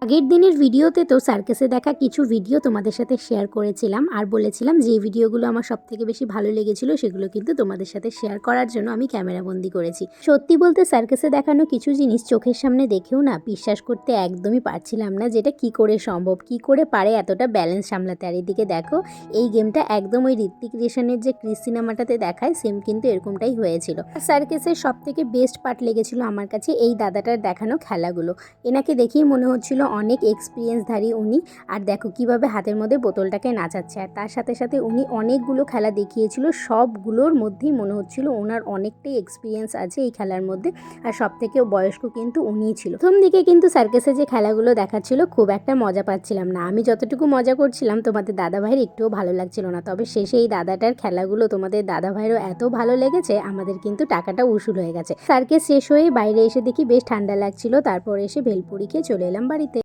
আগের দিনের ভিডিওতে তো সার্কাসে দেখা কিছু ভিডিও তোমাদের সাথে শেয়ার করেছিলাম আর বলেছিলাম যে ভিডিওগুলো আমার সবথেকে বেশি ভালো লেগেছিল সেগুলো কিন্তু তোমাদের সাথে শেয়ার করার জন্য আমি ক্যামেরাবন্দি করেছি। সত্যি বলতে সার্কাসে দেখানো কিছু জিনিস চোখের সামনে দেখেও না বিশ্বাস করতে একদমই পারছিলাম না, যেটা কি করে সম্ভব, কি করে পারে এতটা ব্যালেন্স সামলাতে। আর এদিকে দেখো এই গেমটা একদম ওই ঋত্বিক রোশনের যে ক্রিস সিনেমাটাতে দেখায় সেম কিন্তু এরকমটাই হয়েছিল। সার্কাসের সবথেকে বেস্ট পার্ট লেগেছিল আমার কাছে এই দাদাটার দেখানো খেলাগুলো। এনাকে দেখেই মনে হচ্ছিল অনেক এক্সপিরিয়েন্সধারী উনি। আর দেখো কিভাবে হাতের মধ্যে বোতলটাকে নাচাচ্ছে, আর তার সাথে সাথে উনি অনেকগুলো খেলা দেখিয়েছিল, সবগুলোর মধ্যেই মনে হচ্ছিল ওনার অনেকটাই এক্সপিরিয়েন্স আছে এই খেলার মধ্যে। আর সব থেকে বয়স্ক কিন্তু উনিই ছিল। প্রথম দিকে কিন্তু সার্কাসে যে খেলাগুলো দেখাচ্ছিল খুব একটা মজা পাচ্ছিলাম না, আমি যতটুকু মজা করছিলাম তোমাদের দাদাভাইয়ের একটুও ভালো লাগছিল না। তবে শেষে এই দাদাটার খেলাগুলো তোমাদের দাদাভাইয়েরও এত ভালো লেগেছে, আমাদের কিন্তু টাকাটা উসুল হয়ে গেছে। সার্কাস শেষ হয়ে বাইরে এসে দেখি বেশ ঠান্ডা লাগছিল, তারপর এসে ভেলপুরি খেয়ে চলে এলাম বাড়িতে।